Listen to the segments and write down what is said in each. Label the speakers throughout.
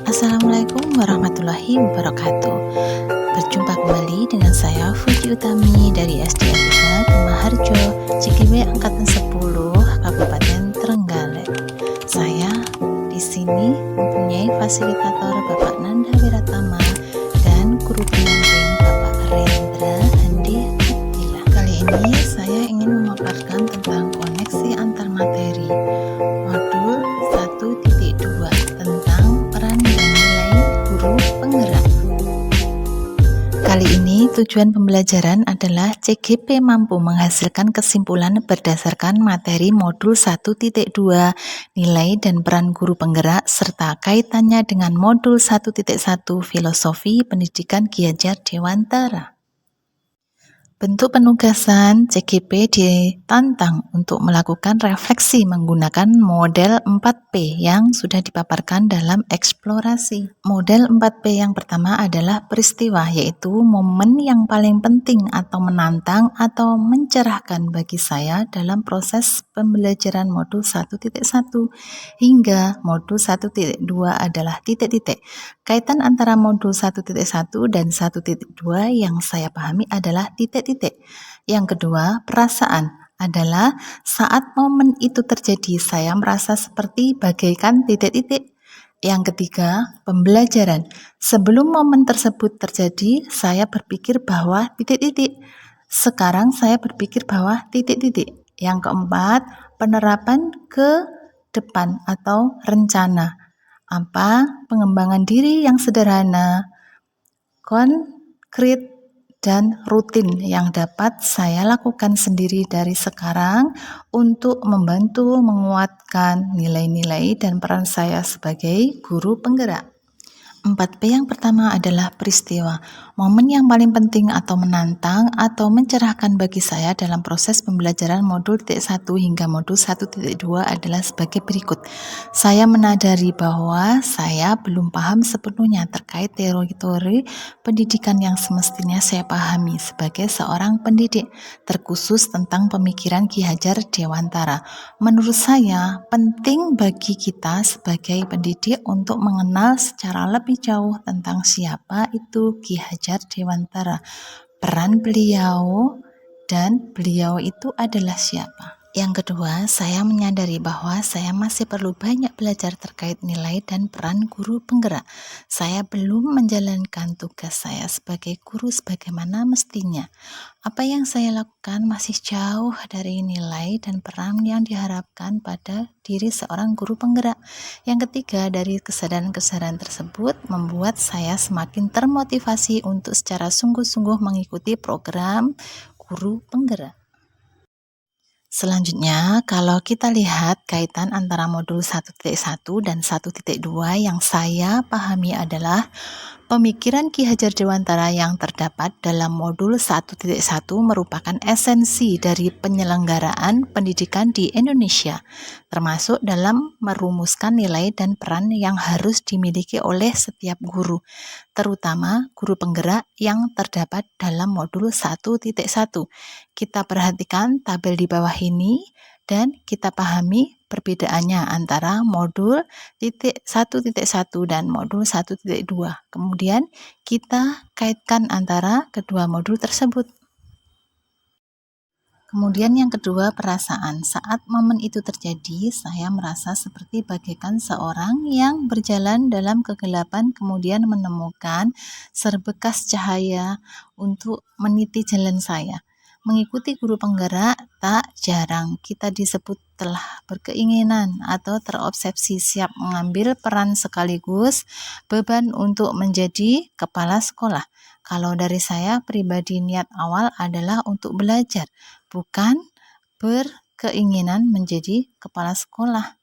Speaker 1: Assalamualaikum warahmatullahi wabarakatuh. Berjumpa kembali dengan saya Fuji Utami dari SD 3 Gemaharjo, Cikiwe Angkatan 10, Kabupaten Trenggalek. Saya di sini mempunyai fasilitator Bapak Nanda Wiratama dan guru pendamping Bapak Rendra Handi Abdillah. Kali ini saya ingin memaparkan tentang koneksi antar materi modul 1.2 tentang peran dan nilai guru penggerak. Kali ini tujuan pembelajaran adalah CGP mampu menghasilkan kesimpulan berdasarkan materi modul 1.2 nilai dan peran guru penggerak serta kaitannya dengan modul 1.1 filosofi pendidikan Ki Hajar Dewantara. Bentuk penugasan CGP ditantang untuk melakukan refleksi menggunakan model 4P yang sudah dipaparkan dalam eksplorasi. Model 4P yang pertama adalah peristiwa, yaitu momen yang paling penting atau menantang atau mencerahkan bagi saya dalam proses pembelajaran modul 1.1 hingga modul 1.2 adalah titik-titik. Kaitan antara modul 1.1 dan 1.2 yang saya pahami adalah titik-titik. Yang kedua, perasaan adalah saat momen itu terjadi saya merasa seperti bagaikan titik-titik. Yang ketiga, pembelajaran. Sebelum momen tersebut terjadi, saya berpikir bahwa titik-titik. Sekarang saya berpikir bahwa titik-titik. Yang keempat, penerapan ke depan atau rencana. Pengembangan diri yang sederhana, konkret, dan rutin yang dapat saya lakukan sendiri dari sekarang untuk membantu menguatkan nilai-nilai dan peran saya sebagai guru penggerak. 4P yang pertama adalah peristiwa, momen yang paling penting atau menantang atau mencerahkan bagi saya dalam proses pembelajaran modul 1 hingga modul 1.2 adalah sebagai berikut. Saya menyadari bahwa saya belum paham sepenuhnya terkait teori-teori pendidikan yang semestinya saya pahami sebagai seorang pendidik, terkhusus tentang pemikiran Ki Hajar Dewantara. Menurut saya, penting bagi kita sebagai pendidik untuk mengenal secara lebih jauh tentang siapa itu Ki Hajar Dewantara, peran beliau, dan beliau itu adalah siapa. Yang kedua, saya menyadari bahwa saya masih perlu banyak belajar terkait nilai dan peran guru penggerak. Saya belum menjalankan tugas saya sebagai guru sebagaimana mestinya. Apa yang saya lakukan masih jauh dari nilai dan peran yang diharapkan pada diri seorang guru penggerak. Yang ketiga, dari kesadaran-kesadaran tersebut membuat saya semakin termotivasi untuk secara sungguh-sungguh mengikuti program guru penggerak. Selanjutnya, kalau kita lihat kaitan antara modul 1.1 dan 1.2 yang saya pahami adalah pemikiran Ki Hajar Dewantara yang terdapat dalam modul 1.1 merupakan esensi dari penyelenggaraan pendidikan di Indonesia, termasuk dalam merumuskan nilai dan peran yang harus dimiliki oleh setiap guru, terutama guru penggerak yang terdapat dalam modul 1.1. Kita perhatikan tabel di bawah ini dan kita pahami perbedaannya antara modul 1.1 dan modul 1.2. Kemudian kita kaitkan antara kedua modul tersebut. Kemudian yang kedua, perasaan. Saat momen itu terjadi, saya merasa seperti bagaikan seorang yang berjalan dalam kegelapan kemudian menemukan serbekas cahaya untuk meniti jalan saya. Mengikuti guru penggerak tak jarang kita disebut telah berkeinginan atau terobsesi siap mengambil peran sekaligus beban untuk menjadi kepala sekolah. Kalau dari saya pribadi, niat awal adalah untuk belajar, bukan berkeinginan menjadi kepala sekolah.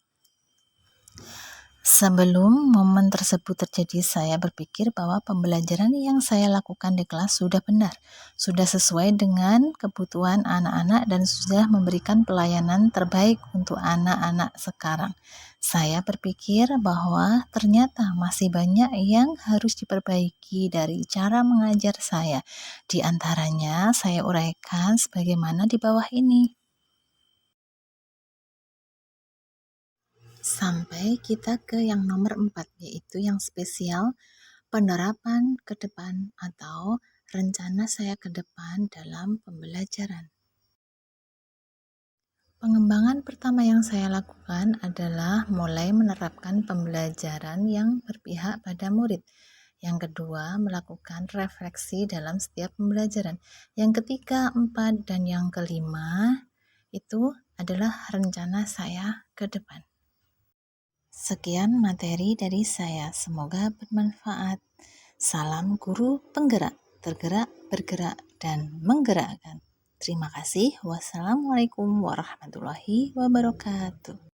Speaker 1: Sebelum momen tersebut terjadi, saya berpikir bahwa pembelajaran yang saya lakukan di kelas sudah benar, sudah sesuai dengan kebutuhan anak-anak dan sudah memberikan pelayanan terbaik untuk anak-anak sekarang. Saya berpikir bahwa ternyata masih banyak yang harus diperbaiki dari cara mengajar saya. Di antaranya saya uraikan sebagaimana di bawah ini. Sampai kita ke yang nomor 4, yaitu yang spesial, penerapan ke depan atau rencana saya ke depan dalam pembelajaran. Pengembangan pertama yang saya lakukan adalah mulai menerapkan pembelajaran yang berpihak pada murid. Yang kedua, melakukan refleksi dalam setiap pembelajaran. Yang ketiga, empat, dan yang kelima, itu adalah rencana saya ke depan. Sekian materi dari saya, semoga bermanfaat. Salam guru penggerak, tergerak, bergerak, dan menggerakkan. Terima kasih. Wassalamualaikum warahmatullahi wabarakatuh.